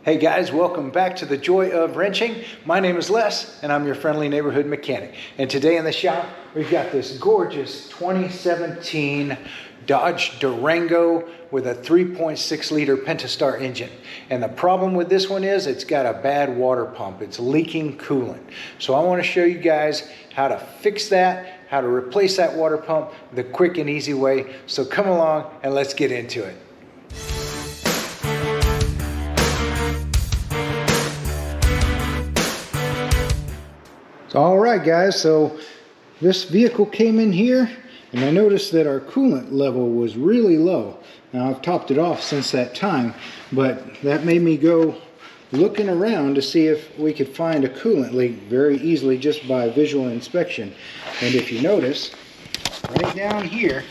Hey guys, welcome back to the Joy of Wrenching. My name is Les and I'm your friendly neighborhood mechanic. And today in the shop, we've got this gorgeous 2017 Dodge Durango with a 3.6 liter Pentastar engine. And the problem with this one is it's got a bad water pump. It's leaking coolant. So I want to show you guys how to fix that, how to replace that water pump the quick and easy way. So come along and let's get into it. All right guys, so this vehicle came in here and I noticed that our coolant level was really low. Now I've topped it off since that time, but that made me go looking around to see if we could find a coolant leak very easily just by visual inspection. And if you notice, right down here,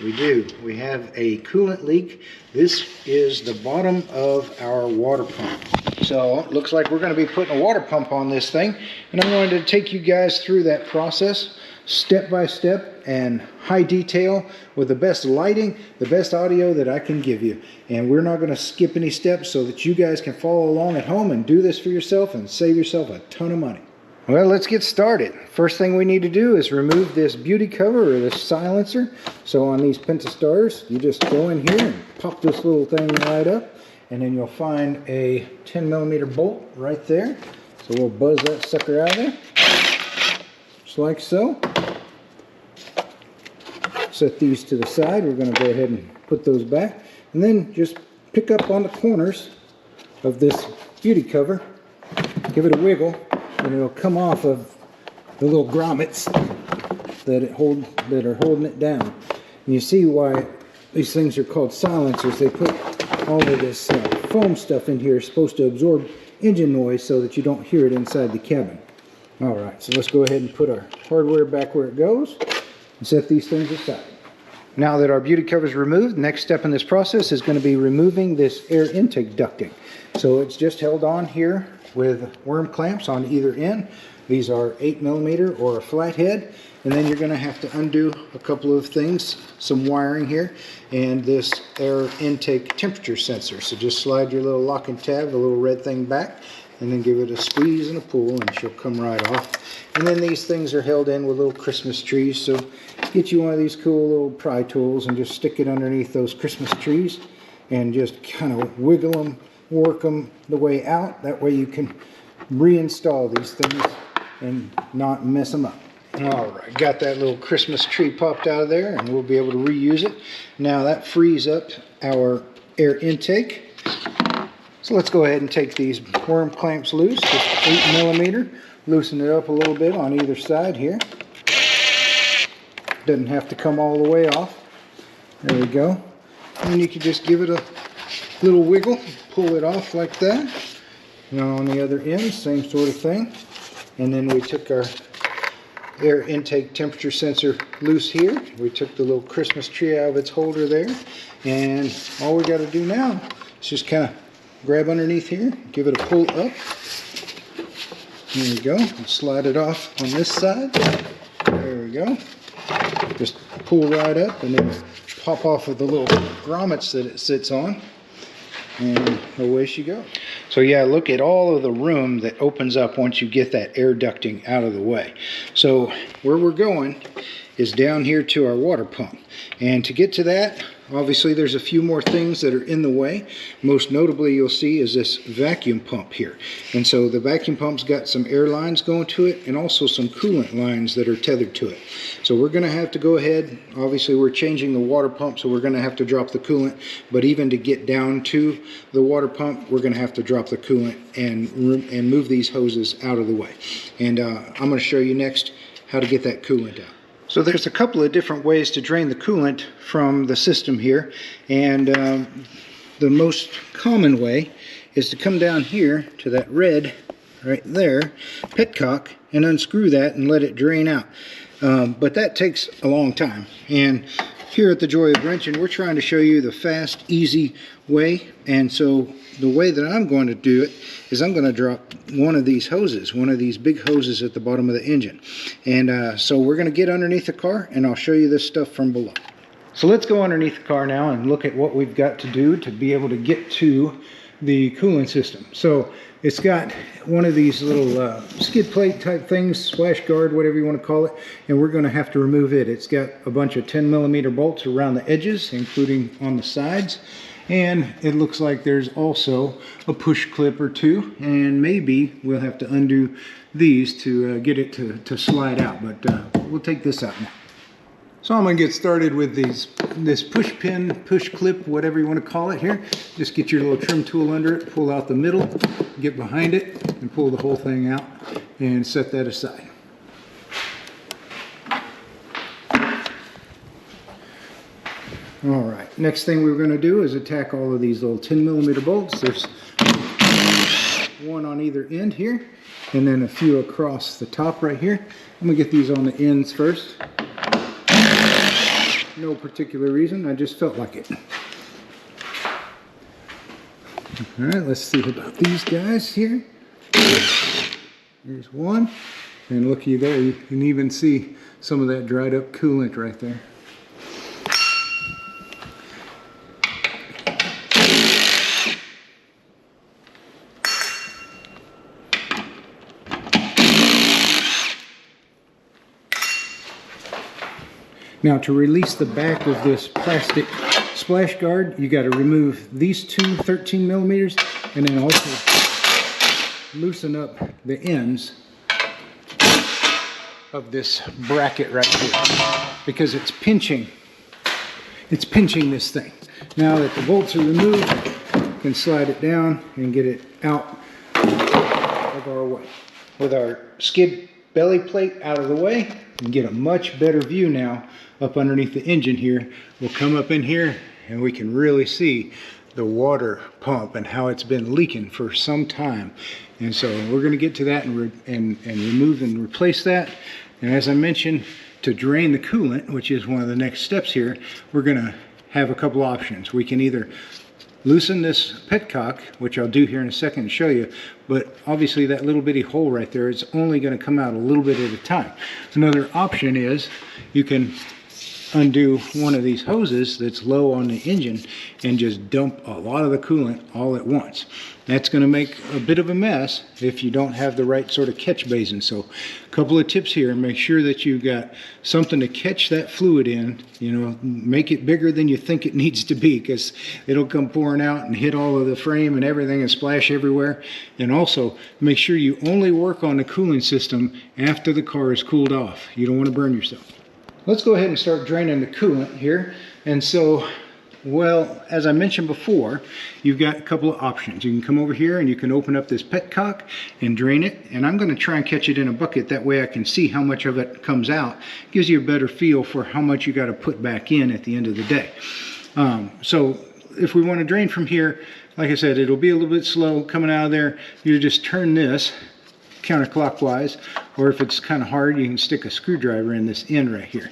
we have a coolant leak. This is the bottom of our water pump. So it looks like we're going to be putting a water pump on this thing, and I wanted to take you guys through that process step by step and high detail with the best lighting, the best audio that I can give you. And we're not going to skip any steps so that you guys can follow along at home and do this for yourself and save yourself a ton of money. Well, let's get started. First thing we need to do is remove this beauty cover or this silencer. So on these Pentastars, you just go in here and pop this little thing right up, and then you'll find a 10mm bolt right there. So we'll buzz that sucker out of there, just like so. Set these to the side. We're going to go ahead and put those back, and then just pick up on the corners of this beauty cover, give it a wiggle, and it'll come off of the little grommets that are holding it down. And you see why these things are called silencers. They put all of this foam stuff in here. It's supposed to absorb engine noise so that you don't hear it inside the cabin. All right, so let's go ahead and put our hardware back where it goes and set these things aside. Now that our beauty cover is removed, the next step in this process is going to be removing this air intake ducting. So it's just held on here with worm clamps on either end. These are 8mm or a flathead, and then you're going to have to undo a couple of things, some wiring here, and this air intake temperature sensor. So just slide your little lock and tab, the little red thing back, and then give it a squeeze and a pull, and she'll come right off. And then these things are held in with little Christmas trees, so get you one of these cool little pry tools and just stick it underneath those Christmas trees and just kind of wiggle them, work them the way out. That way you can reinstall these things and not mess them up. All right, got that little Christmas tree popped out of there, and we'll be able to reuse it. Now that frees up our air intake. So let's go ahead and take these worm clamps loose, just 8mm. Loosen it up a little bit on either side here. Doesn't have to come all the way off. There we go. And then you can just give it a little wiggle, pull it off like that. Now on the other end, same sort of thing. And then we took our air intake temperature sensor loose here. We took the little Christmas tree out of its holder there. And all we got to do now is just kind of grab underneath here, give it a pull up. There we go. And slide it off on this side. There we go. Just pull right up and then pop off of the little grommets that it sits on. And away she goes. So yeah, look at all of the room that opens up once you get that air ducting out of the way. So where we're going is down here to our water pump. And to get to that, obviously there's a few more things that are in the way. Most notably you'll see is this vacuum pump here. And so the vacuum pump's got some air lines going to it and also some coolant lines that are tethered to it. So we're going to have to go ahead, obviously we're changing the water pump, so we're going to have to drop the coolant. But even to get down to the water pump, we're going to have to drop the coolant and move these hoses out of the way. And I'm going to show you next how to get that coolant out. So there's a couple of different ways to drain the coolant from the system here, and the most common way is to come down here to that red right there petcock and unscrew that and let it drain out. But that takes a long time, and here at the Joy of Wrenching we're trying to show you the fast, easy way. And so the way that I'm going to do it is I'm going to drop one of these hoses, one of these big hoses at the bottom of the engine. And so we're going to get underneath the car and I'll show you this stuff from below. So let's go underneath the car now and look at what we've got to do to be able to get to the coolant system. So it's got one of these little skid plate type things, splash guard, whatever you want to call it, and we're going to have to remove it. It's got a bunch of 10mm bolts around the edges, including on the sides, and it looks like there's also a push clip or two, and maybe we'll have to undo these to get it to slide out, but we'll take this out now. So I'm going to get started with this push pin, push clip, whatever you want to call it here. Just get your little trim tool under it, pull out the middle, get behind it, and pull the whole thing out and set that aside. Alright, next thing we're going to do is attack all of these little 10mm bolts. There's one on either end here, and then a few across the top right here. I'm going to get these on the ends first. No particular reason, I just felt like it. Alright, let's see about these guys here. Here's one, and looky there, you can even see some of that dried up coolant right there. Now, to release the back of this plastic splash guard, you got to remove these two 13mm and then also loosen up the ends of this bracket right here because it's pinching this thing. Now that the bolts are removed, you can slide it down and get it out of our way. With our skid belly plate out of the way, you can get a much better view now up underneath the engine here. We'll come up in here and we can really see the water pump and how it's been leaking for some time. And so we're going to get to that and remove and replace that. And as I mentioned, to drain the coolant, which is one of the next steps here, we're going to have a couple options. We can either loosen this petcock, which I'll do here in a second and show you, but obviously that little bitty hole right there, it's only going to come out a little bit at a time. Another option is you can undo one of these hoses that's low on the engine and just dump a lot of the coolant all at once. That's going to make a bit of a mess if you don't have the right sort of catch basin. So a couple of tips here: make sure that you've got something to catch that fluid in, make it bigger than you think it needs to be, because it'll come pouring out and hit all of the frame and everything and splash everywhere. And also make sure you only work on the cooling system after the car is cooled off. You don't want to burn yourself. Let's go ahead and start draining the coolant here. And so, well, as I mentioned before, you've got a couple of options. You can come over here and you can open up this petcock and drain it. And I'm going to try and catch it in a bucket. That way I can see how much of it comes out. Gives you a better feel for how much you got to put back in at the end of the day. So if we want to drain from here, like I said, it'll be a little bit slow coming out of there. You just turn this counterclockwise, or if it's kind of hard, you can stick a screwdriver in this end right here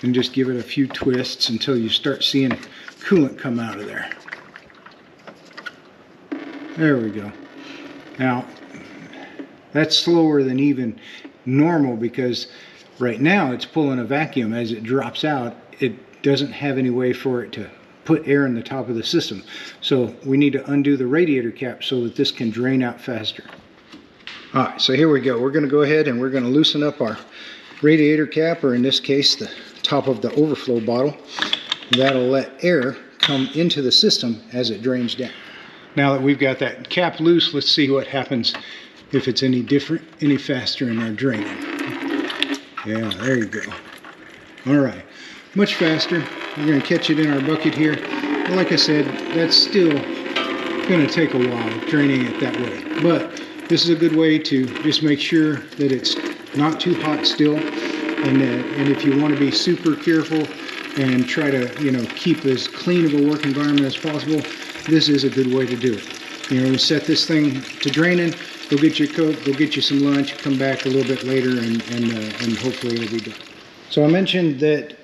and just give it a few twists until you start seeing coolant come out of there. There we go. Now that's slower than even normal because right now it's pulling a vacuum. As it drops out, it doesn't have any way for it to put air in the top of the system. So we need to undo the radiator cap so that this can drain out faster. Alright, so here we go. We're going to go ahead and we're going to loosen up our radiator cap, or in this case the top of the overflow bottle. That'll let air come into the system as it drains down. Now that we've got that cap loose, let's see what happens if it's any different, any faster in our draining. Yeah, there you go. Alright, much faster. We're going to catch it in our bucket here. But like I said, that's still going to take a while draining it that way. But this is a good way to just make sure that it's not too hot still, and if you want to be super careful and try to keep as clean of a work environment as possible, this is a good way to do it. Set this thing to draining, go get your coat, go get you some lunch, come back a little bit later, and hopefully it'll be done. So I mentioned that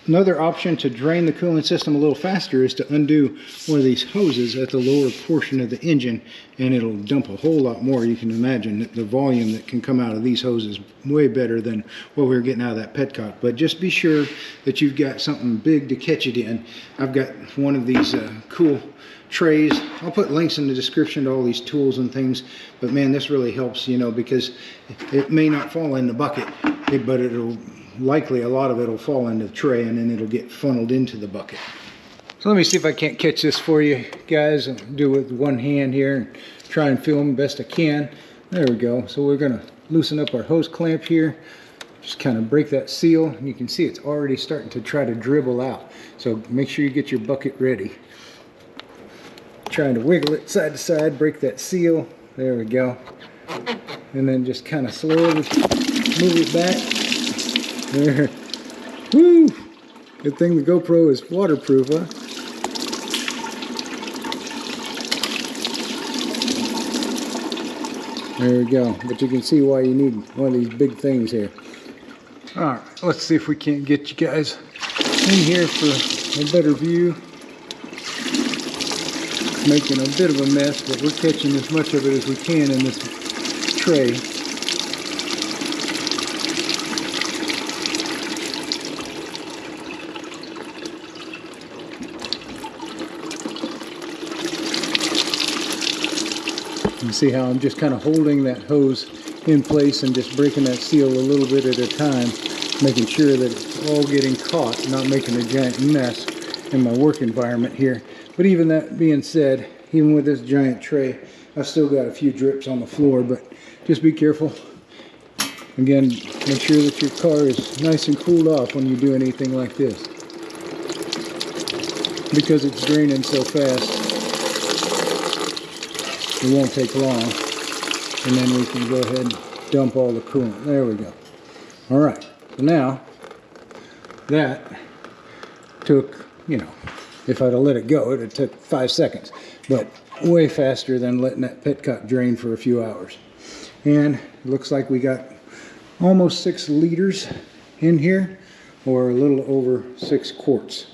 Another option to drain the coolant system a little faster is to undo one of these hoses at the lower portion of the engine, and it'll dump a whole lot more. You can imagine that the volume that can come out of these hoses is way better than what we were getting out of that petcock. But just be sure that you've got something big to catch it in. I've got one of these cool trays. I'll put links in the description to all these tools and things, but man, this really helps, you know, because it may not fall in the bucket, but it'll likely, a lot of it will fall into the tray, and then it'll get funneled into the bucket. So let me see if I can't catch this for you guys. I'll do it with one hand here and try and film best I can. There we go. So we're going to loosen up our hose clamp here, just kind of break that seal, and you can see it's already starting to try to dribble out. So make sure you get your bucket ready. Trying to wiggle it side to side, break that seal. There we go. And then just kind of slowly move it back. There. Woo! Good thing the GoPro is waterproof, huh? There we go. But you can see why you need one of these big things here. Alright, let's see if we can't get you guys in here for a better view. Making a bit of a mess, but we're catching as much of it as we can in this tray. You see how I'm just kind of holding that hose in place and just breaking that seal a little bit at a time, making sure that it's all getting caught, not making a giant mess in my work environment here. But even that being said, even with this giant tray, I've still got a few drips on the floor, but just be careful. Again, make sure that your car is nice and cooled off when you do anything like this, because it's draining so fast. It won't take long, and then we can go ahead and dump all the coolant. There we go. All right, so now that took, you know, if I'd have let it go, it would have took 5 seconds, but way faster than letting that petcock drain for a few hours. And it looks like we got almost 6 liters in here, or a little over 6 quarts,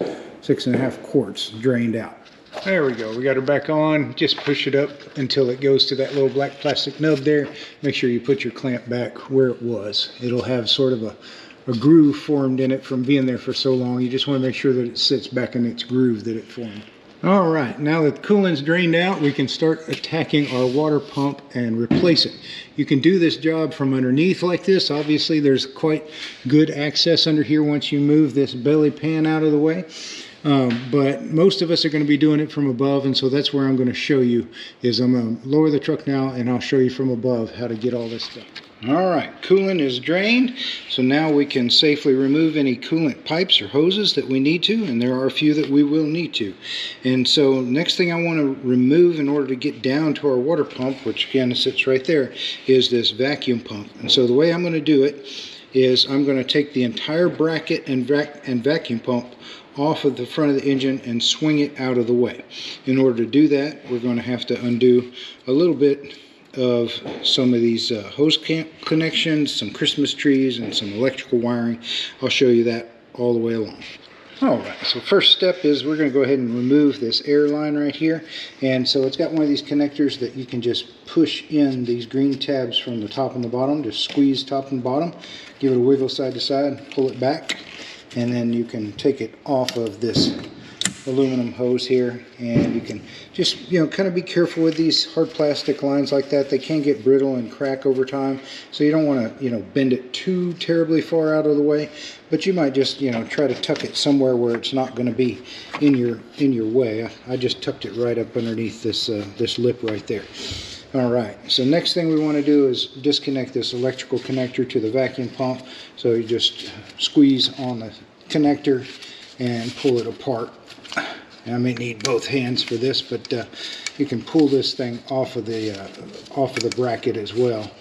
6.5 quarts drained out. There we go. We got her back on. Just push it up until it goes to that little black plastic nub there. Make sure you put your clamp back where it was. It'll have sort of a groove formed in it from being there for so long. You just want to make sure that it sits back in its groove that it formed. All right, now that the coolant's drained out, we can start attacking our water pump and replace it. You can do this job from underneath like this. Obviously, there's quite good access under here once you move this belly pan out of the way. But most of us are going to be doing it from above, and so that's where I'm going to show you. Is I'm going to lower the truck now, and I'll show you from above how to get all this stuff. Alright, coolant is drained, so now we can safely remove any coolant pipes or hoses that we need to, and there are a few that we will need to. And so next thing I want to remove in order to get down to our water pump, which again sits right there, is this vacuum pump. And so the way I'm going to do it is I'm going to take the entire bracket and vacuum pump off of the front of the engine and swing it out of the way. In order to do that, we're going to have to undo a little bit of some of these hose connections, some Christmas trees, and some electrical wiring. I'll show you that all the way along. Alright, so first step is we're going to go ahead and remove this air line right here. And so it's got one of these connectors that you can just push in these green tabs from the top and the bottom. Just squeeze top and bottom, give it a wiggle side to side, pull it back, and then you can take it off of this aluminum hose here, and you can just, you know, kind of be careful with these hard plastic lines like that. They can get brittle and crack over time, so you don't want to, you know, bend it too terribly far out of the way, but you might just, you know, try to tuck it somewhere where it's not going to be in your way. I just tucked it right up underneath this this lip right there. Alright, so next thing we want to do is disconnect this electrical connector to the vacuum pump. So you just squeeze on the connector and pull it apart. And I may need both hands for this, but you can pull this thing off of the bracket as well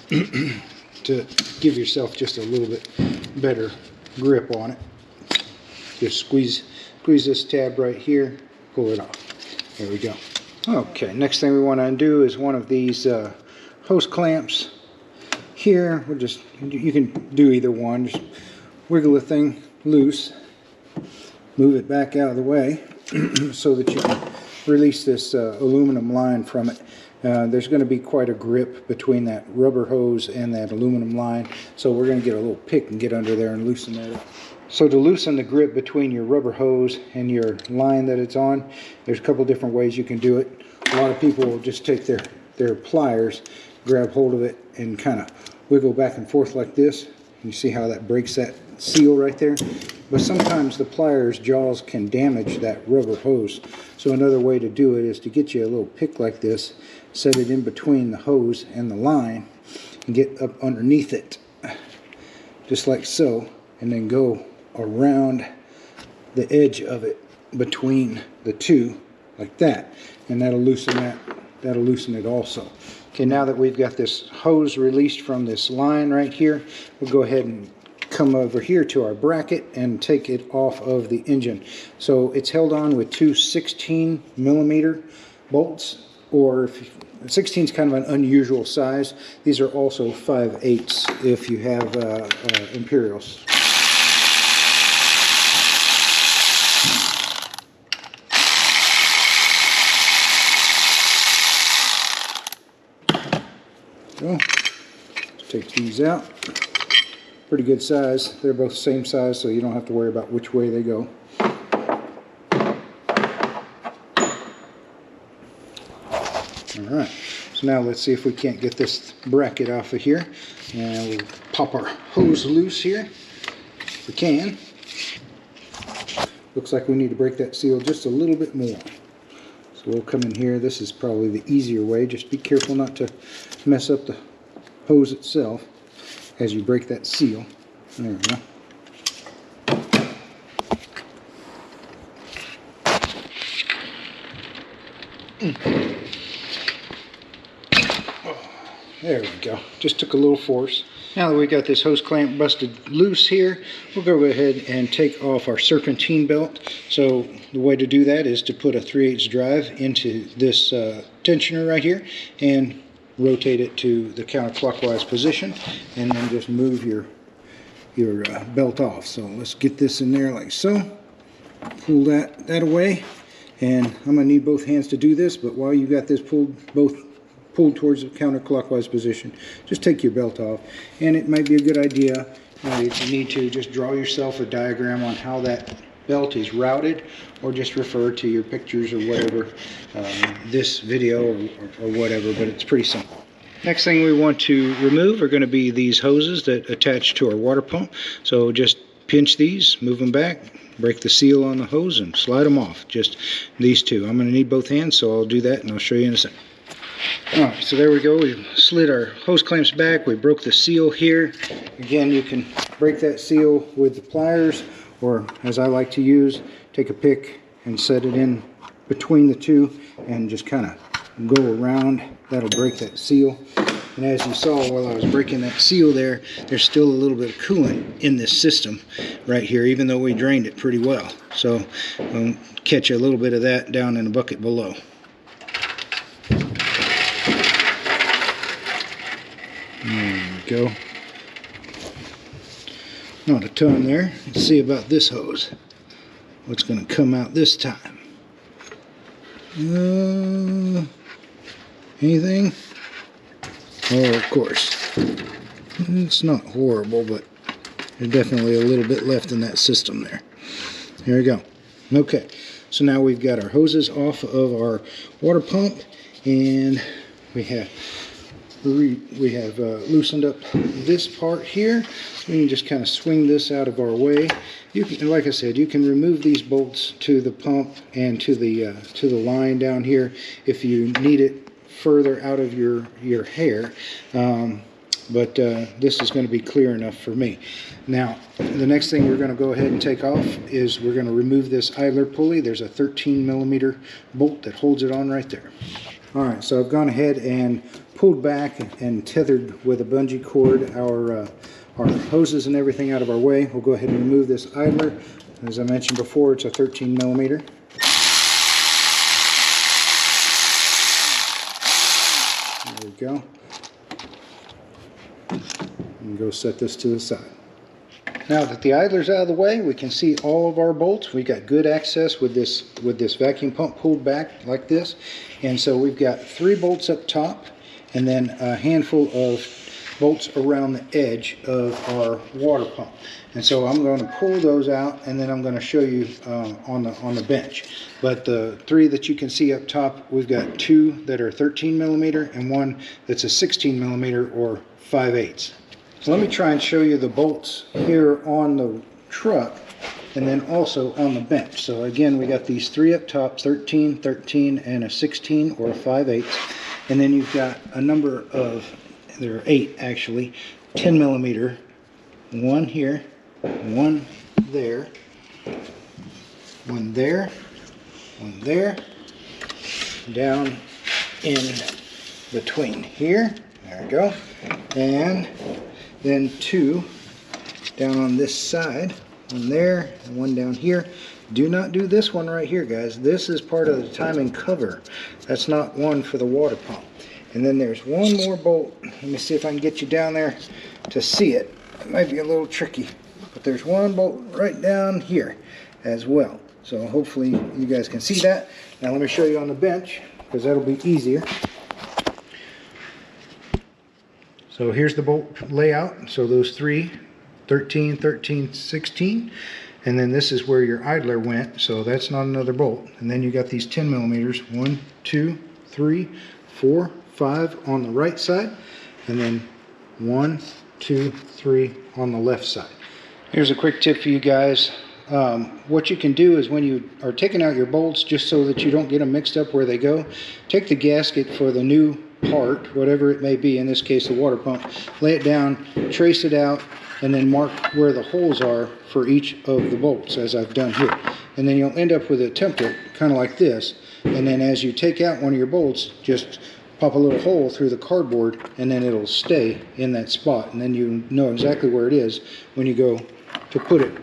to give yourself just a little bit better grip on it. Just squeeze this tab right here, pull it off. There we go. Okay, next thing we want to undo is one of these hose clamps here. You can do either one. Just wiggle the thing loose, move it back out of the way so that you can release this aluminum line from it. There's going to be quite a grip between that rubber hose and that aluminum line, so we're going to get a little pick and get under there and loosen that up. So to loosen the grip between your rubber hose and your line that it's on, there's a couple different ways you can do it. A lot of people will just take their pliers, grab hold of it, and kind of wiggle back and forth like this. You see how that breaks that seal right there? But sometimes the pliers jaws can damage that rubber hose. So another way to do it is to get you a little pick like this, set it in between the hose and the line, and get up underneath it, just like so, and then go around the edge of it between the two, like that, and that'll loosen it also. Okay, now that we've got this hose released from this line right here, we'll go ahead and come over here to our bracket and take it off of the engine. So it's held on with two 16mm bolts, or 16 is kind of an unusual size. These are also 5/8 if you have Imperials. So, take these out. Pretty good size. They're both the same size, so you don't have to worry about which way they go. Alright, so now let's see if we can't get this bracket off of here. And we'll pop our hose loose here. If we can. Looks like we need to break that seal just a little bit more. So we'll come in here. This is probably the easier way. Just be careful not to mess up the hose itself as you break that seal. There we go. There we go. Just took a little force. Now that we got this hose clamp busted loose here, we'll go ahead and take off our serpentine belt. So the way to do that is to put a 3/8 drive into this tensioner right here and rotate it to the counterclockwise position, and then just move your belt off. So let's get this in there like so. Pull that away, and I'm going to need both hands to do this, but while you got this pulled towards the counterclockwise position, just take your belt off. And it might be a good idea, if you need to, just draw yourself a diagram on how that belt is routed, or just refer to your pictures or whatever, this video or whatever, but it's pretty simple. Next thing we want to remove are going to be these hoses that attach to our water pump. So just pinch these, move them back, break the seal on the hose, and slide them off. Just these two. I'm going to need both hands, so I'll do that and I'll show you in a second. Alright, so there we go. We slid our hose clamps back. We broke the seal here. Again, you can break that seal with the pliers, or as I like to use, take a pick and set it in between the two and just kind of go around. That'll break that seal. And as you saw while I was breaking that seal there, there's still a little bit of coolant in this system right here, even though we drained it pretty well. So we'll catch a little bit of that down in the bucket below. There we go. Not a ton there. Let's see about this hose. What's going to come out this time? Anything? Oh, of course. It's not horrible, but there's definitely a little bit left in that system there. There we go. Okay, so now we've got our hoses off of our water pump, and we have loosened up this part here. We can just kind of swing this out of our way. You can, like I said, you can remove these bolts to the pump and to the line down here if you need it further out of your hair. But this is going to be clear enough for me. Now, the next thing we're going to go ahead and take off is we're going to remove this idler pulley. There's a 13mm bolt that holds it on right there. Alright, so I've gone ahead and pulled back and tethered with a bungee cord our hoses and everything out of our way. We'll go ahead and remove this idler. As I mentioned before, it's a 13mm. There we go. And go set this to the side. Now that the idler's out of the way, we can see all of our bolts. We've got good access with this vacuum pump pulled back like this. And so we've got 3 bolts up top and then a handful of bolts around the edge of our water pump. And so I'm going to pull those out, and then I'm going to show you on the bench. But the 3 that you can see up top, we've got 2 that are 13 millimeter and 1 that's a 16 millimeter or 5/8. So let me try and show you the bolts here on the truck and then also on the bench. So again, we got these 3 up top, 13, 13, and a 16 or a 5/8. And then you've got a number of, there are 8 actually, 10 millimeter, 1 here, 1 there, 1 there, 1 there, down in between here, there we go, and then 2 down on this side, 1 there, and 1 down here. Do not do this one right here, guys. This is part of the timing cover. That's not one for the water pump. And then there's 1 more bolt. Let me see if I can get you down there to see it. It might be a little tricky, but there's 1 bolt right down here as well. So hopefully you guys can see that. Now let me show you on the bench, because that'll be easier. So here's the bolt layout. So those 3, 13, 13, 16. And then this is where your idler went, so that's not another bolt. And then you got these 10 millimeters, 1, 2, 3, 4, 5 on the right side, and then 1, 2, 3 on the left side. Here's a quick tip for you guys. What you can do is when you are taking out your bolts, just so that you don't get them mixed up where they go, take the gasket for the new part, whatever it may be, in this case the water pump, lay it down, trace it out, and then mark where the holes are for each of the bolts, as I've done here. And then you'll end up with a template kind of like this, and then as you take out one of your bolts, just pop a little hole through the cardboard, and then it'll stay in that spot, and then you know exactly where it is when you go to put it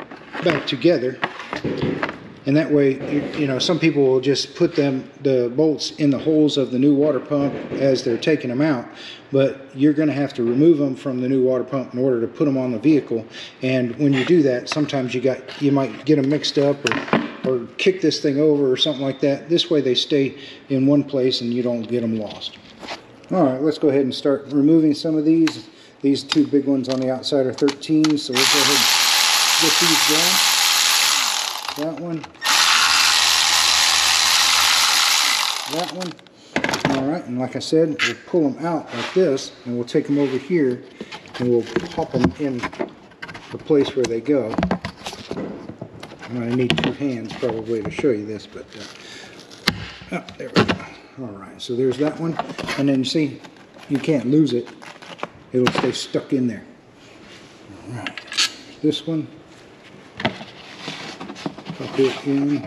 back together. And that way, you know, some people will just put the bolts in the holes of the new water pump as they're taking them out, but you're going to have to remove them from the new water pump in order to put them on the vehicle. And when you do that, sometimes you might get them mixed up or kick this thing over or something like that. This way they stay in one place and you don't get them lost. All right, let's go ahead and start removing some of these. These 2 big ones on the outside are 13, so let's go ahead and get these going. That one. That one. Alright, and like I said, we'll pull them out like this, and we'll take them over here, and we'll pop them in the place where they go. I'm going to need 2 hands probably to show you this, but oh, there we go. Alright, so there's that one, and then you see, you can't lose it. It'll stay stuck in there. Alright, this one. Pop it in.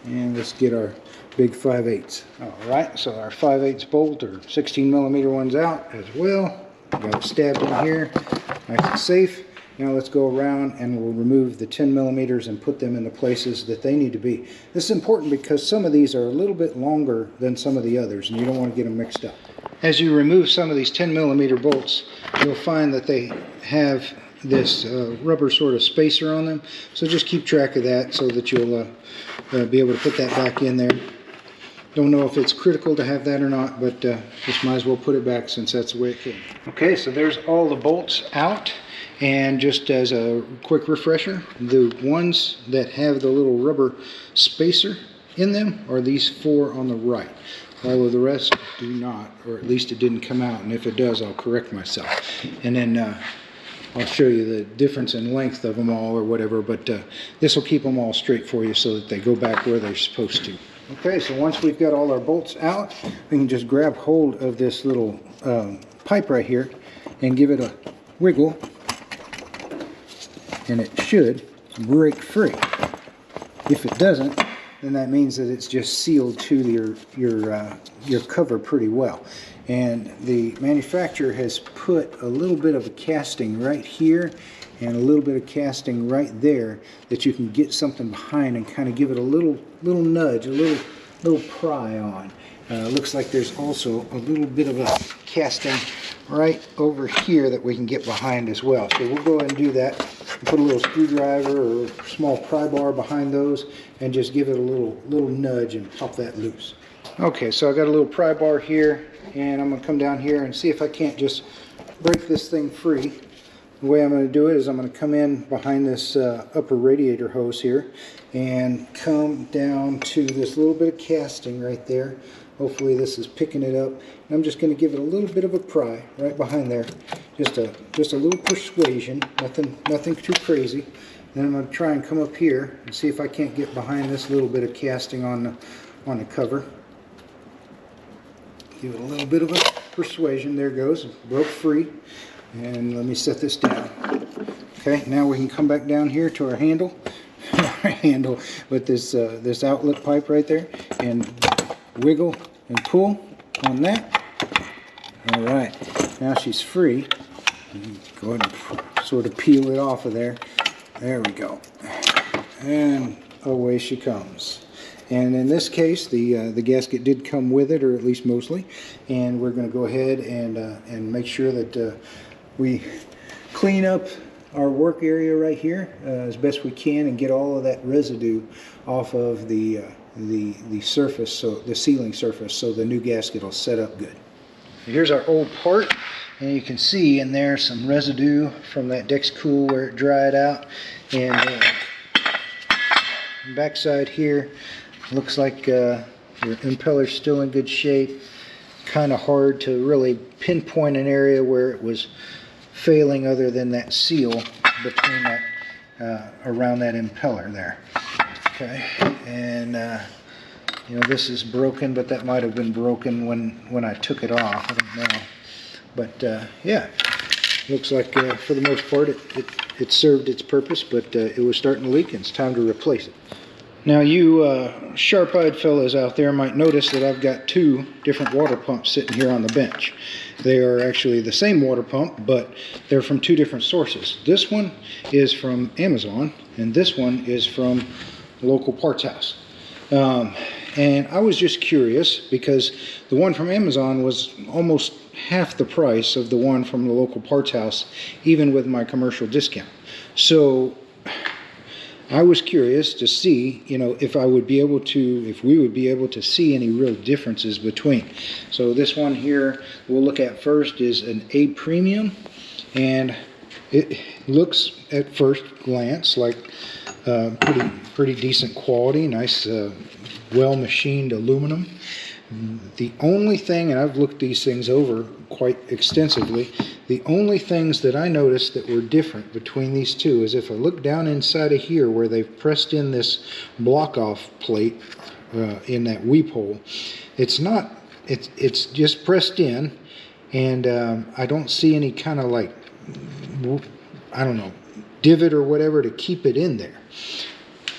And let's get our big 5/8. Alright, so our 5/8 bolt or 16 millimeter one's out as well. Got it stabbed in here, nice and safe. Now let's go around and we'll remove the 10 millimeters and put them in the places that they need to be. This is important because some of these are a little bit longer than some of the others, and you don't want to get them mixed up. As you remove some of these 10 millimeter bolts, you'll find that they have this rubber sort of spacer on them, so just keep track of that so that you'll be able to put that back in there. Don't know if it's critical to have that or not, but just might as well put it back since that's the way it came. Okay, so there's all the bolts out, and just as a quick refresher, the ones that have the little rubber spacer in them are these 4 on the right. All of the rest do not, or at least it didn't come out, and if it does, I'll correct myself. And then I'll show you the difference in length of them all or whatever, but this will keep them all straight for you so that they go back where they're supposed to. Okay, so once we've got all our bolts out, we can just grab hold of this little pipe right here and give it a wiggle, and it should break free. If it doesn't, then that means that it's just sealed to your cover pretty well. And the manufacturer has put a little bit of a casting right here and a little bit of casting right there that you can get something behind and kind of give it a little nudge, a little pry on. Looks like there's also a little bit of a casting right over here that we can get behind as well. So we'll go ahead and do that. Put a little screwdriver or small pry bar behind those and just give it a little nudge and pop that loose. Okay, so I got a little pry bar here, and I'm going to come down here and see if I can't just break this thing free. The way I'm going to do it is I'm going to come in behind this upper radiator hose here and come down to this little bit of casting right there. Hopefully this is picking it up. And I'm just going to give it a little bit of a pry right behind there. Just a little persuasion, nothing too crazy. Then I'm going to try and come up here and see if I can't get behind this little bit of casting on the cover. Give it a little bit of a persuasion. There it goes. It broke free. And let me set this down. Okay, now we can come back down here to our handle. Our handle with this outlet pipe right there. And wiggle and pull on that. All right. Now she's free. Go ahead and sort of peel it off of there. There we go. And away she comes. And in this case, the gasket did come with it, or at least mostly. And we're going to go ahead and make sure that we clean up our work area right here as best we can and get all of that residue off of the surface, so the sealing surface, so the new gasket will set up good. Here's our old part, and you can see in there some residue from that Dexcool where it dried out. And backside here looks like your impeller's still in good shape. Kind of hard to really pinpoint an area where it was failing other than that seal between that around that impeller there. Okay, and you know, this is broken, but that might have been broken when I took it off. I don't know, but yeah, looks like for the most part it served its purpose, but it was starting to leak, and it's time to replace it. Now you sharp-eyed fellas out there might notice that I've got two different water pumps sitting here on the bench. They are actually the same water pump, but they're from two different sources. This one is from Amazon, and this one is from a local parts house. And I was just curious because the one from Amazon was almost half the price of the one from the local parts house, even with my commercial discount. So I was curious to see, you know, if we would be able to see any real differences between. So this one here we'll look at first is an A Premium, and it looks at first glance like pretty decent quality, nice well machined aluminum. The only thing, and I've looked these things over quite extensively, the only things that I noticed that were different between these two is if I look down inside of here where they've pressed in this block off plate in that weep hole, it's just pressed in, and I don't see any kind of like, I don't know, divot or whatever to keep it in there.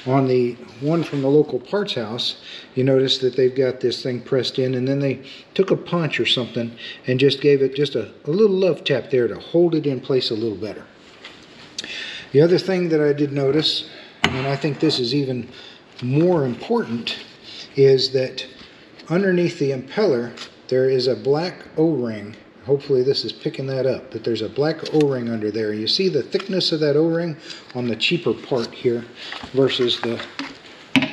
On the one from the local parts house, you notice that they've got this thing pressed in, and then they took a punch or something and just gave it just a little love tap there to hold it in place a little better. The other thing that I did notice, and I think this is even more important, is that underneath the impeller there is a black O-ring. Hopefully this is picking that up, but there's a black O-ring under there. You see the thickness of that O-ring on the cheaper part here versus the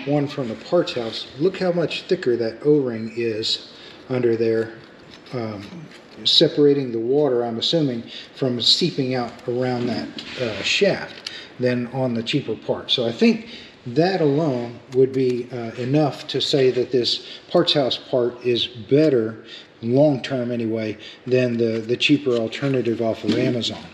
one from the parts house. Look how much thicker that O-ring is under there, separating the water, I'm assuming, from seeping out around that shaft than on the cheaper part. So I think that alone would be enough to say that this parts house part is better long term anyway than the cheaper alternative off of Amazon.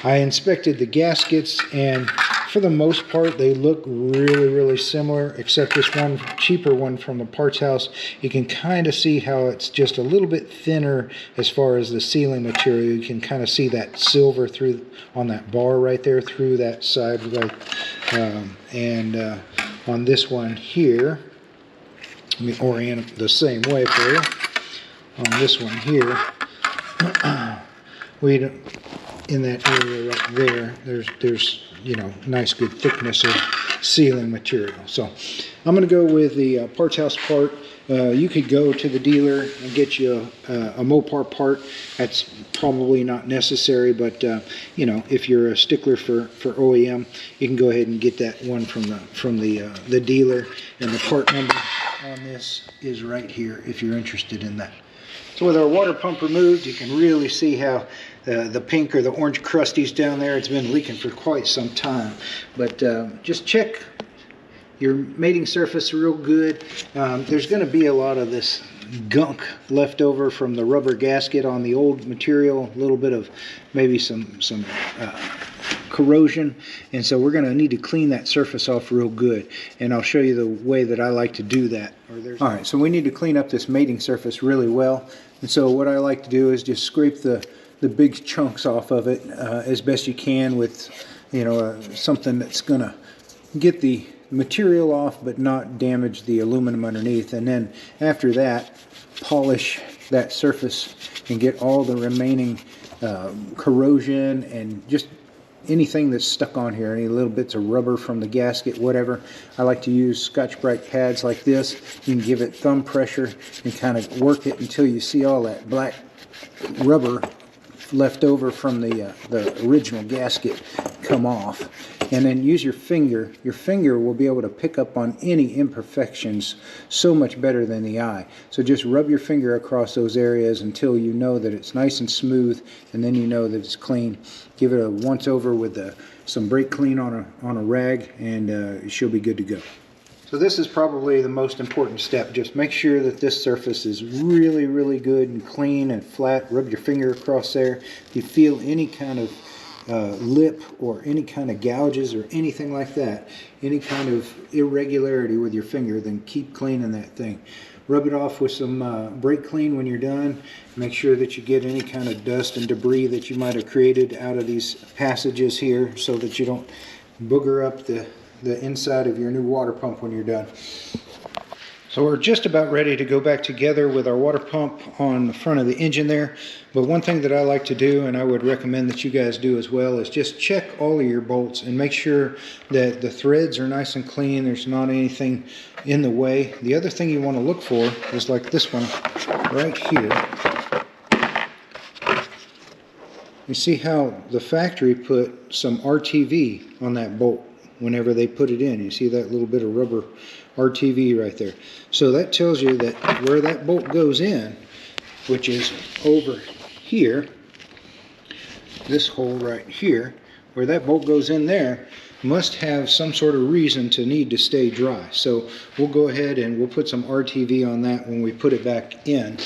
I inspected the gaskets, and for the most part they look really similar, except this one cheaper one from the parts house. You can kind of see how it's just a little bit thinner as far as the sealing material. You can kind of see that silver through on that bar right there through that side, and on this one here, let me orient it the same way for you. On this one here, in that area right there, there's you know, nice good thickness of sealing material. So I'm going to go with the parts house part You could go to the dealer and get you a Mopar part. That's probably not necessary, but you know, if you're a stickler for OEM, you can go ahead and get that one from the dealer. And the part number on this is right here if you're interested in that. So with our water pump removed, you can really see how the pink or the orange crusties down there, it's been leaking for quite some time. But just check your mating surface real good. There's going to be a lot of this gunk left over from the rubber gasket on the old material, a little bit of maybe some corrosion, and so we're going to need to clean that surface off real good, and I'll show you the way that I like to do that. Alright, so we need to clean up this mating surface really well, and so what I like to do is just scrape the big chunks off of it as best you can with, you know, something that's going to get the material off but not damage the aluminum underneath. And then after that, polish that surface and get all the remaining corrosion and just anything that's stuck on here, any little bits of rubber from the gasket, whatever. I like to use Scotch-Brite pads like this. You can give it thumb pressure and kind of work it until you see all that black rubber left over from the original gasket come off. And then use your finger. Your finger will be able to pick up on any imperfections so much better than the eye. So just rub your finger across those areas until you know that it's nice and smooth, and then you know that it's clean. Give it a once over with some brake clean on a rag, and she'll be good to go. So this is probably the most important step. Just make sure that this surface is really, really good and clean and flat. Rub your finger across there. If you feel any kind of lip or any kind of gouges or anything like that, any kind of irregularity with your finger, then keep cleaning that thing. Rub it off with some brake clean when you're done. Make sure that you get any kind of dust and debris that you might have created out of these passages here, so that you don't booger up the inside of your new water pump when you're done. So we're just about ready to go back together with our water pump on the front of the engine there. But one thing that I like to do, and I would recommend that you guys do as well, is just check all of your bolts and make sure that the threads are nice and clean. There's not anything in the way. The other thing you want to look for is like this one right here. You see how the factory put some RTV on that bolt whenever they put it in. You see that little bit of rubber RTV right there. So that tells you that where that bolt goes in, which is over here, this hole right here, where that bolt goes in there, must have some sort of reason to need to stay dry. So we'll go ahead and we'll put some RTV on that when we put it back in.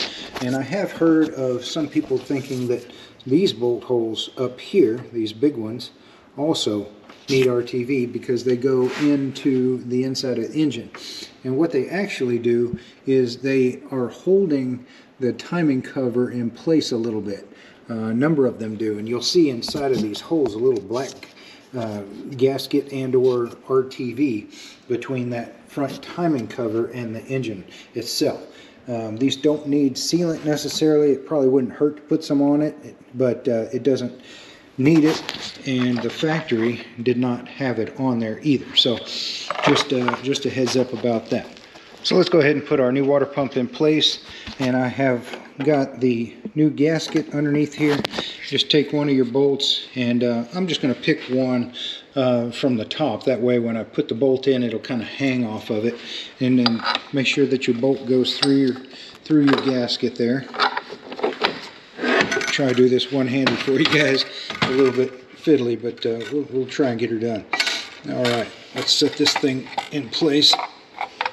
And I have heard of some people thinking that these bolt holes up here, these big ones, also need RTV because they go into the inside of the engine. And what they actually do is they are holding the timing cover in place a little bit. A number of them do, and you'll see inside of these holes a little black gasket and or RTV between that front timing cover and the engine itself. These don't need sealant necessarily. It probably wouldn't hurt to put some on it, but it doesn't need it, and the factory did not have it on there either. So just a heads up about that. So let's go ahead and put our new water pump in place, and I have got the new gasket underneath here. Just take one of your bolts, and I'm just going to pick one from the top. That way when I put the bolt in, it'll kind of hang off of it. And then make sure that your bolt goes through your gasket there. Try to do this one-handed for you guys. A little bit fiddly, but we'll try and get her done. Alright, let's set this thing in place.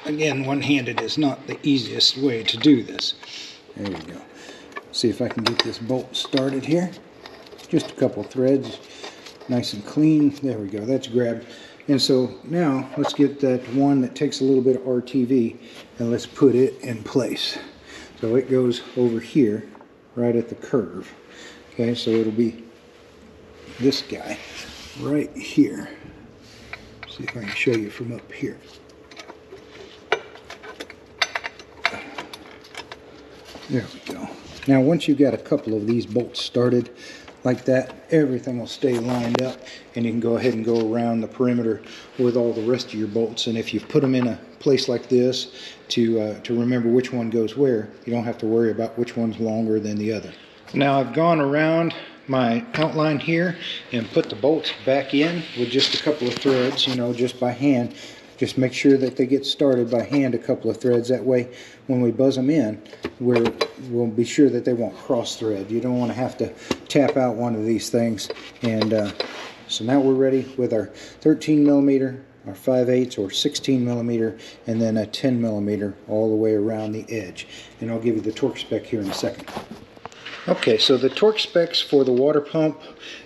Again, one-handed is not the easiest way to do this. There we go. See if I can get this bolt started here. Just a couple threads, nice and clean. There we go, that's grabbed. And so now let's get that one that takes a little bit of RTV and let's put it in place. So it goes over here, right at the curve. Okay, so it'll be this guy right here. See if I can show you from up here. There we go. Now once you've got a couple of these bolts started, like that, everything will stay lined up, and you can go ahead and go around the perimeter with all the rest of your bolts. And if you put them in a place like this to remember which one goes where, you don't have to worry about which one's longer than the other. Now I've gone around my outline here and put the bolts back in with just a couple of threads, you know, just by hand. Just make sure that they get started by hand, a couple of threads. That way when we buzz them in, we'll be sure that they won't cross thread. You don't want to have to tap out one of these things. And so now we're ready with our 13 millimeter, our 5/8 or 16 millimeter, and then a 10 millimeter all the way around the edge. And I'll give you the torque spec here in a second. Okay, so the torque specs for the water pump,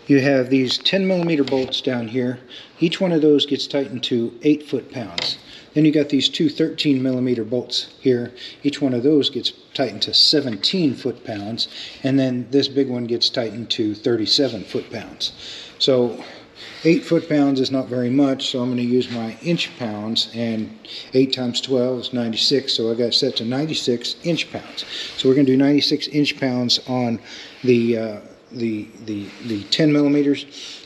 you have these 10 millimeter bolts down here. Each one of those gets tightened to 8 foot-pounds. Then you got these two 13 millimeter bolts here. Each one of those gets tightened to 17 foot-pounds. And then this big one gets tightened to 37 foot-pounds. So 8 foot-pounds is not very much, so I'm going to use my inch-pounds, and 8 times 12 is 96, so I got it set to 96 inch-pounds. So we're going to do 96 inch-pounds on the 10 millimeters.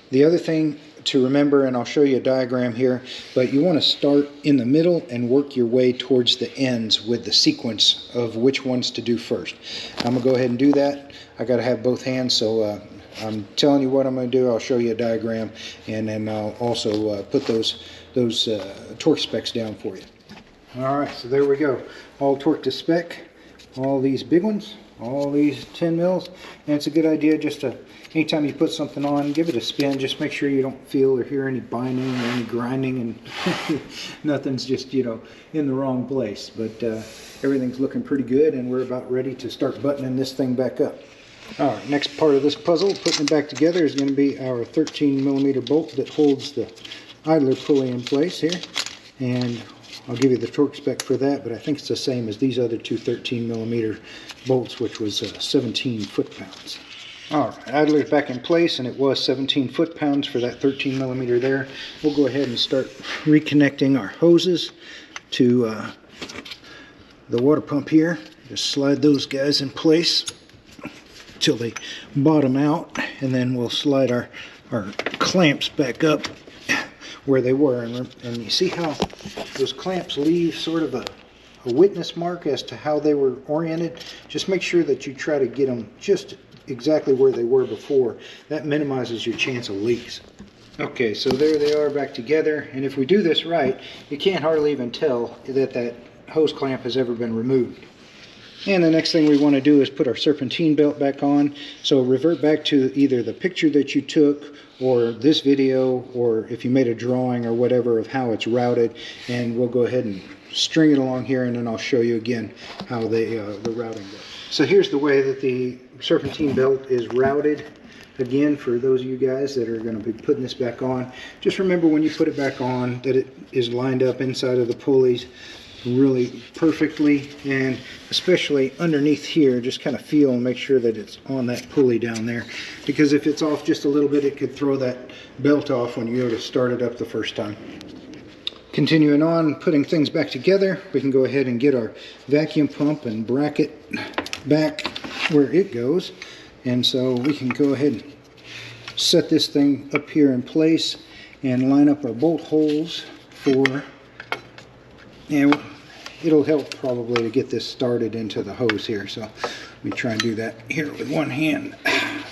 The other thing to remember, and I'll show you a diagram here, but you want to start in the middle and work your way towards the ends with the sequence of which ones to do first. I'm going to go ahead and do that. I got to have both hands, so I'm telling you what I'm going to do. I'll show you a diagram, and then I'll also put those torque specs down for you. Alright, so there we go. All torque to spec, all these big ones, all these 10 mils, and it's a good idea just to, anytime you put something on, give it a spin. Just make sure you don't feel or hear any binding or any grinding, and nothing's just, you know, in the wrong place. But everything's looking pretty good, and we're about ready to start buttoning this thing back up. Alright, next part of this puzzle, putting it back together, is going to be our 13 millimeter bolt that holds the idler pulley in place here. And I'll give you the torque spec for that, but I think it's the same as these other two 13 millimeter bolts, which was 17 foot-pounds. Alright, idler's back in place, and it was 17 foot-pounds for that 13 millimeter there. We'll go ahead and start reconnecting our hoses to the water pump here. Just slide those guys in place till they bottom out, and then we'll slide our clamps back up where they were. And you see how those clamps leave sort of a witness mark as to how they were oriented. Just make sure that you try to get them just exactly where they were before. That minimizes your chance of leaks. Okay, so there they are back together, and if we do this right, you can't hardly even tell that hose clamp has ever been removed. And the next thing we want to do is put our serpentine belt back on. So revert back to either the picture that you took, or this video, or if you made a drawing or whatever of how it's routed, and we'll go ahead and string it along here, and then I'll show you again how the routing goes. So here's the way that the serpentine belt is routed. Again, for those of you guys that are going to be putting this back on, just remember when you put it back on that it is lined up inside of the pulleys really perfectly, and especially underneath here, just kind of feel and make sure that it's on that pulley down there, because if it's off just a little bit, it could throw that belt off when you go to start it up the first time. Continuing on, putting things back together, we can go ahead and get our vacuum pump and bracket back where it goes. And so we can go ahead and set this thing up here in place and line up our bolt holes for, and it'll help probably to get this started into the hose here. So let me try and do that here with one hand. I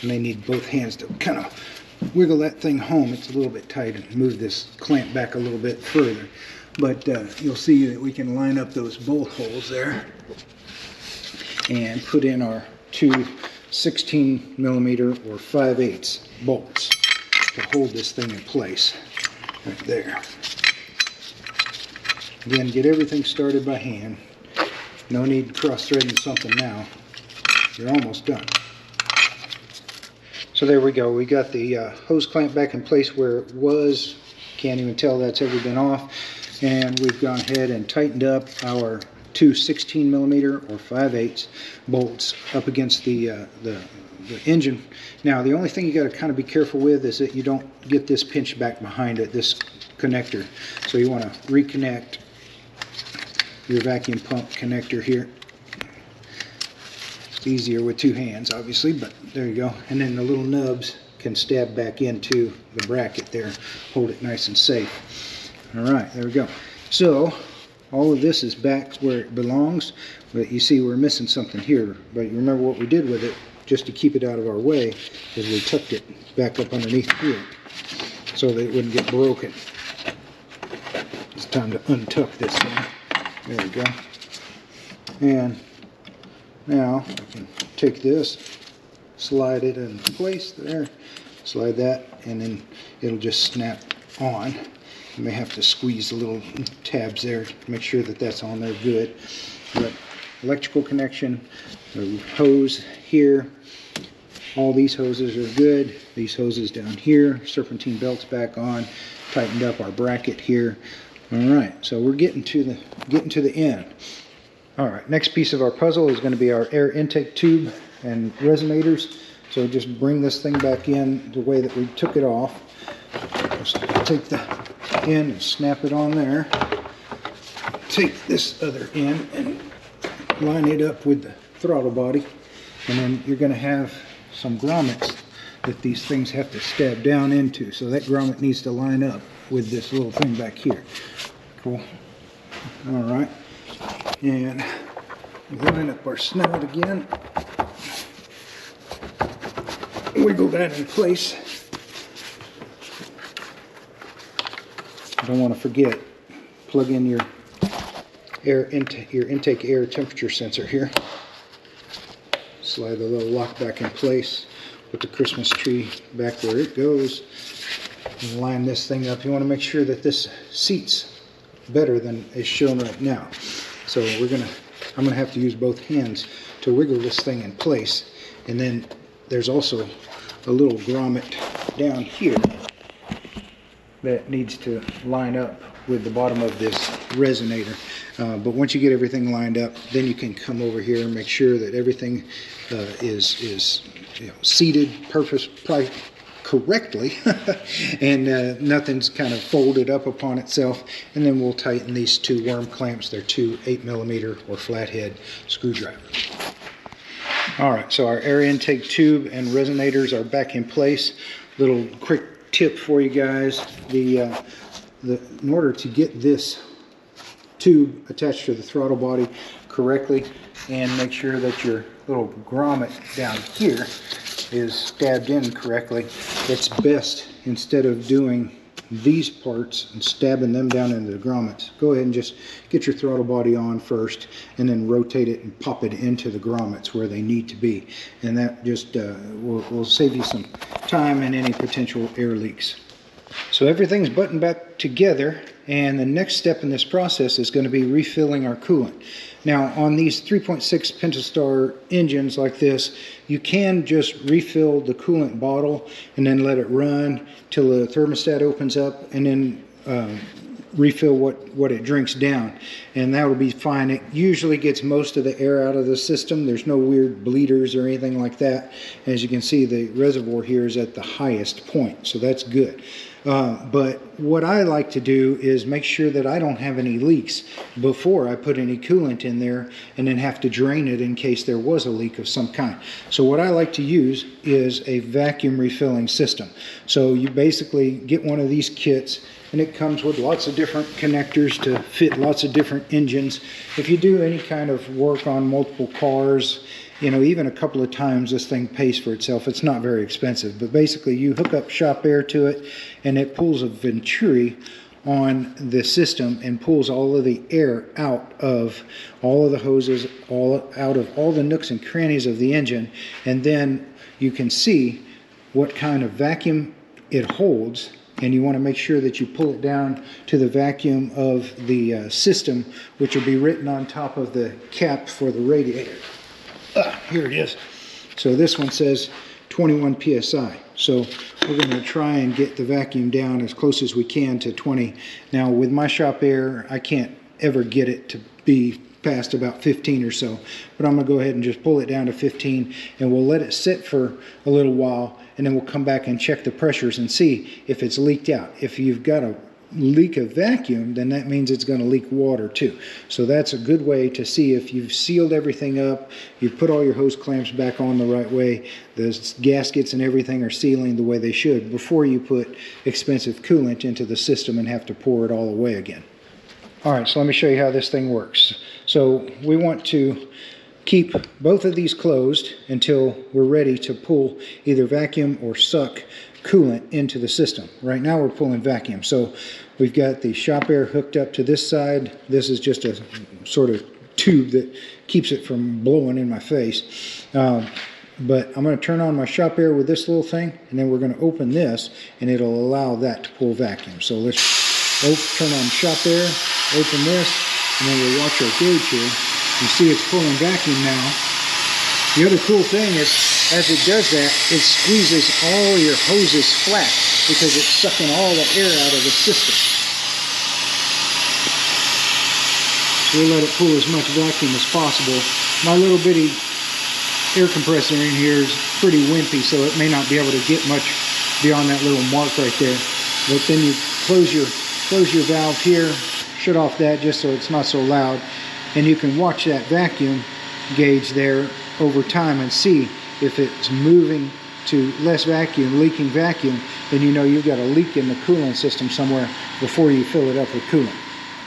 may need both hands to kind of wiggle that thing home. It's a little bit tight, and move this clamp back a little bit further. But you'll see that we can line up those bolt holes there and put in our two 16 millimeter or 5/8 bolts to hold this thing in place right there. Again, get everything started by hand. No need cross-threading something now. You're almost done. So there we go. We got the hose clamp back in place where it was. Can't even tell that's ever been off. And we've gone ahead and tightened up our two 16 millimeter or 5/8 bolts up against the engine. Now, the only thing you got to kind of be careful with is that you don't get this pinched back behind it, this connector. So you want to reconnect your vacuum pump connector here. It's easier with two hands, obviously, but there you go. And then the little nubs can stab back into the bracket there, hold it nice and safe. All right, there we go. So all of this is back where it belongs, but you see we're missing something here. But you remember what we did with it, just to keep it out of our way, is we tucked it back up underneath here so that it wouldn't get broken. It's time to untuck this thing. There we go. And now I can take this, slide it in place there, slide that, and then it'll just snap on. You may have to squeeze the little tabs there to make sure that that's on there good. But electrical connection, the hose here, all these hoses are good. These hoses down here, serpentine belts back on, tightened up our bracket here. All right, so we're getting to the end. All right, next piece of our puzzle is going to be our air intake tube and resonators. So just bring this thing back in the way that we took it off. Just take the end and snap it on there. Take this other end and line it up with the throttle body. And then you're going to have some grommets that these things have to stab down into. So that grommet needs to line up with this little thing back here. Cool. All right. And line up our snout again. Wiggle that in place. Don't want to forget, plug in your intake air temperature sensor here. Slide the little lock back in place. Put the Christmas tree back where it goes. And line this thing up. You want to make sure that this seats better than is shown right now. So I'm gonna have to use both hands to wiggle this thing in place. And then there's also a little grommet down here that needs to line up with the bottom of this resonator. But once you get everything lined up, then you can come over here and make sure that everything is seated correctly and nothing's kind of folded up upon itself. And then we'll tighten these two worm clamps. They're two 8mm or flathead screwdrivers. All right, so our air intake tube and resonators are back in place. Little quick tip for you guys: in order to get this tube attached to the throttle body correctly and make sure that your little grommet down here is stabbed in correctly, it's best, instead of doing these parts and stabbing them down into the grommets, go ahead and just get your throttle body on first and then rotate it and pop it into the grommets where they need to be. And that just will save you some time and any potential air leaks. So everything's buttoned back together, and the next step in this process is going to be refilling our coolant. Now on these 3.6 Pentastar engines like this, you can just refill the coolant bottle and then let it run till the thermostat opens up, and then refill what it drinks down, and that will be fine. It usually gets most of the air out of the system. There's no weird bleeders or anything like that. As you can see, the reservoir here is at the highest point, so that's good. But what I like to do is make sure that I don't have any leaks before I put any coolant in there and then have to drain it in case there was a leak of some kind. So what I like to use is a vacuum refilling system. So you basically get one of these kits, and it comes with lots of different connectors to fit lots of different engines. If you do any kind of work on multiple cars, even a couple of times, this thing pays for itself. It's not very expensive, but basically you hook up shop air to it, and it pulls a venturi on the system and pulls all of the air out of all of the hoses, out of all the nooks and crannies of the engine. And then you can see what kind of vacuum it holds, and you want to make sure that you pull it down to the vacuum of the system, which will be written on top of the cap for the radiator. Here it is. So this one says 21 psi. So we're going to try and get the vacuum down as close as we can to 20. Now with my shop air, I can't ever get it to be past about 15 or so, but I'm going to go ahead and just pull it down to 15, and we'll let it sit for a little while, and then we'll come back and check the pressures and see if it's leaked out. If you've got a leak a vacuum, then that means it's going to leak water too. So that's a good way to see if you've sealed everything up, you've put all your hose clamps back on the right way, the gaskets and everything are sealing the way they should before you put expensive coolant into the system and have to pour it all away again. Alright, so let me show you how this thing works. So we want to keep both of these closed until we're ready to pull either vacuum or suck coolant into the system. Right now we're pulling vacuum. So we've got the shop air hooked up to this side. This is just a sort of tube that keeps it from blowing in my face. But I'm going to turn on my shop air with this little thing, and then we're going to open this, and it'll allow that to pull vacuum. So let's turn on shop air, open this, and then we'll watch our gauge here. You see it's pulling vacuum now. The other cool thing is, as it does that, it squeezes all your hoses flat because it's sucking all the air out of the system. So we'll let it pull as much vacuum as possible. My little bitty air compressor in here is pretty wimpy, so it may not be able to get much beyond that little mark right there. But then you close your valve here, shut off that just so it's not so loud, and you can watch that vacuum gauge there over time and see if it's moving to less vacuum, leaking vacuum, then you know you've got a leak in the coolant system somewhere before you fill it up with coolant.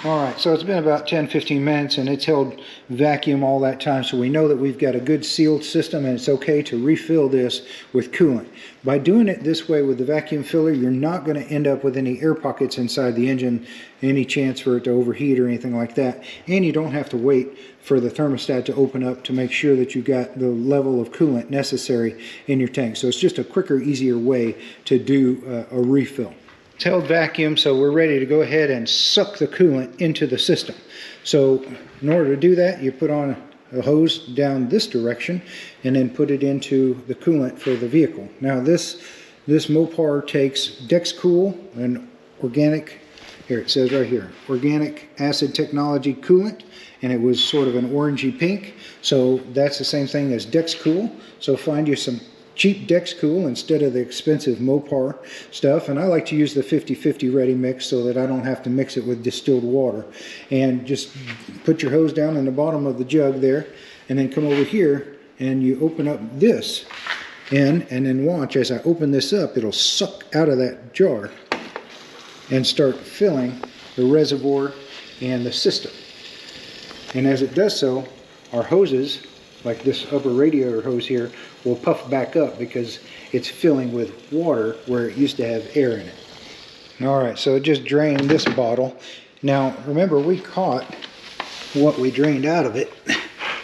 Alright, so it's been about 10-15 minutes and it's held vacuum all that time, so we know that we've got a good sealed system and it's okay to refill this with coolant. By doing it this way with the vacuum filler, you're not going to end up with any air pockets inside the engine, any chance for it to overheat or anything like that, and you don't have to wait for the thermostat to open up to make sure that you've got the level of coolant necessary in your tank. So it's just a quicker, easier way to do a refill. It's held vacuum, so we're ready to go ahead and suck the coolant into the system. So in order to do that, you put on a hose down this direction and then put it into the coolant for the vehicle. Now this Mopar takes Dexcool, an organic, here it says right here, organic acid technology coolant, and it was sort of an orangey pink. So that's the same thing as Dexcool. So find you some cheap Dexcool instead of the expensive Mopar stuff, and I like to use the 50-50 ready mix so that I don't have to mix it with distilled water. And just put your hose down in the bottom of the jug there, and then come over here and you open up this end, and then watch as I open this up, it'll suck out of that jar and start filling the reservoir and the system. And as it does so, our hoses, like this upper radiator hose here, will puff back up because it's filling with water where it used to have air in it. Alright, so it just drained this bottle. Now remember, we caught what we drained out of it,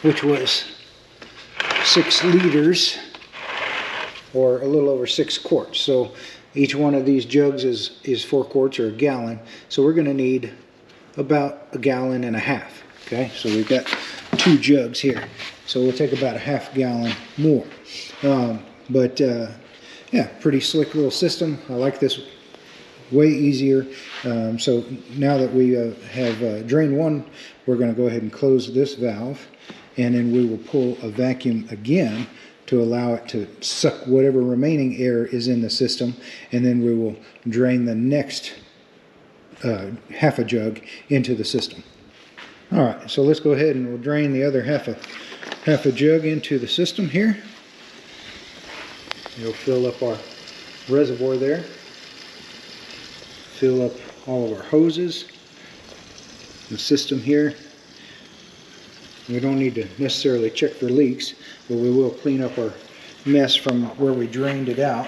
which was 6 liters or a little over 6 quarts. So each one of these jugs is 4 quarts or a gallon. So we're going to need about 1.5 gallons. Okay, so we've got 2 jugs here. So we'll take about a ½ gallon more. Yeah, pretty slick little system. I like this, way easier. So now that we have drained one, we're going to go ahead and close this valve, and then we will pull a vacuum again to allow it to suck whatever remaining air is in the system, and then we will drain the next half a jug into the system. Alright, so let's go ahead and we'll drain the other half a jug into the system here. It'll fill up our reservoir there, fill up all of our hoses, the system here. We don't need to necessarily check for leaks, but we will clean up our mess from where we drained it out.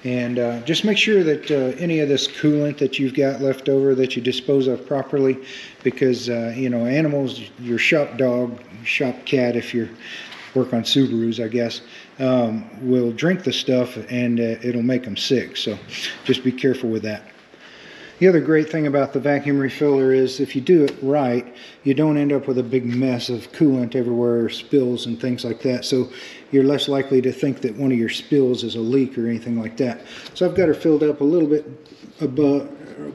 And just make sure that any of this coolant that you've got left over that you dispose of properly, because you know, animals, your shop dog, shop cat, if you work on Subarus, I guess, will drink the stuff and it'll make them sick. So just be careful with that. The other great thing about the vacuum refiller is if you do it right, you don't end up with a big mess of coolant everywhere, spills and things like that. So you're less likely to think that one of your spills is a leak or anything like that. So I've got her filled up a little bit above,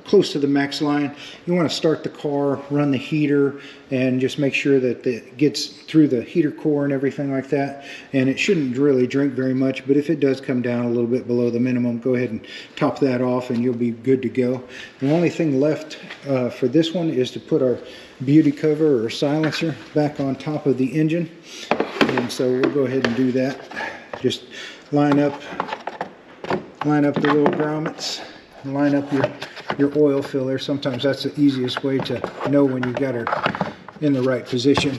close to the max line. You want to start the car, run the heater, and just make sure that it gets through the heater core and everything like that. And it shouldn't really drink very much, but if it does come down a little bit below the minimum, go ahead and top that off and you'll be good to go. The only thing left for this one is to put our beauty cover or silencer back on top of the engine. And so we'll go ahead and do that. Just line up the little grommets, and line up your oil filler. Sometimes that's the easiest way to know when you've got her in the right position.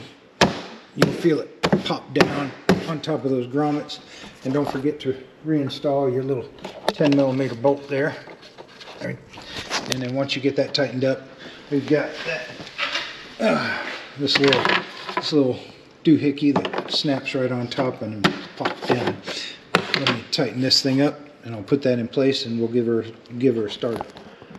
You can feel it pop down on top of those grommets. And don't forget to reinstall your little 10mm bolt there. All right. And then once you get that tightened up, we've got that this little doohickey that snaps right on top and pops down. Let me tighten this thing up, and I'll put that in place, and we'll give her a start.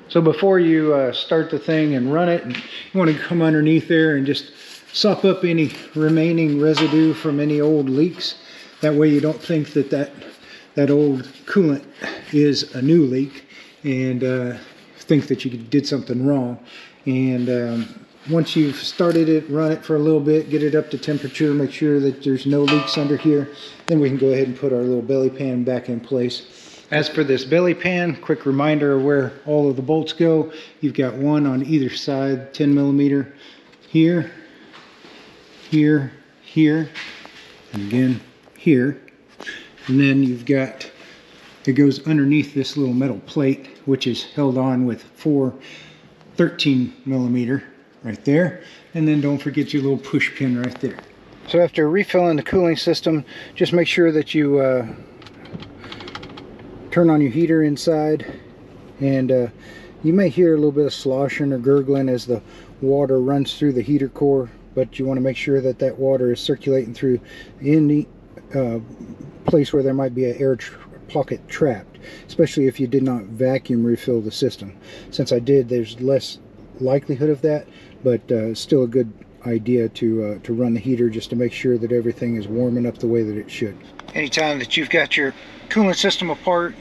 So before you start the thing and run it, and you want to come underneath there and just sop up any remaining residue from any old leaks. That way you don't think that old coolant is a new leak, and think that you did something wrong. And once you've started it, run it for a little bit, get it up to temperature, make sure that there's no leaks under here. Then we can go ahead and put our little belly pan back in place. As for this belly pan, quick reminder of where all of the bolts go. You've got one on either side, 10mm here, here, here, and again here. And then you've got, it goes underneath this little metal plate, which is held on with 4 13mm right there. And then don't forget your little push pin right there. So after refilling the cooling system, just make sure that you turn on your heater inside, and you may hear a little bit of sloshing or gurgling as the water runs through the heater core, but you want to make sure that that water is circulating through any place where there might be an air pocket trapped, especially if you did not vacuum refill the system. Since I did, there's less likelihood of that, but still a good idea to run the heater just to make sure that everything is warming up the way that it should. Anytime that you've got your coolant system apart,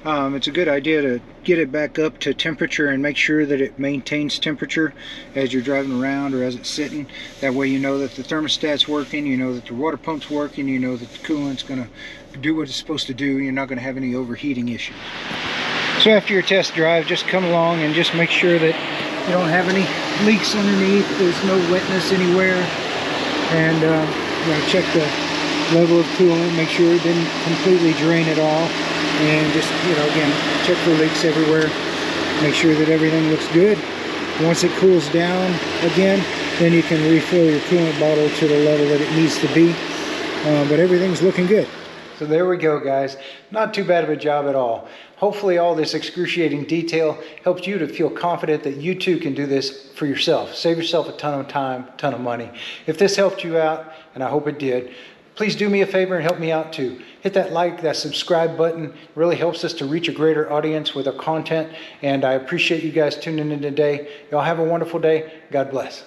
it's a good idea to get it back up to temperature and make sure that it maintains temperature as you're driving around or as it's sitting. That way you know that the thermostat's working, you know that the water pump's working, you know that the coolant's going to do what it's supposed to do. You're not going to have any overheating issues. So after your test drive, just come along and just make sure that you don't have any leaks underneath, there's no wetness anywhere, and you know, check the level of coolant, make sure it didn't completely drain at all, and just, you know, again, check for leaks everywhere, make sure that everything looks good. Once it cools down again, then you can refill your coolant bottle to the level that it needs to be, but everything's looking good. So there we go, guys. Not too bad of a job at all. Hopefully all this excruciating detail helped you to feel confident that you too can do this for yourself. Save yourself a ton of time, a ton of money. If this helped you out, and I hope it did, please do me a favor and help me out too. Hit that like, that subscribe button. It really helps us to reach a greater audience with our content, and I appreciate you guys tuning in today. Y'all have a wonderful day. God bless.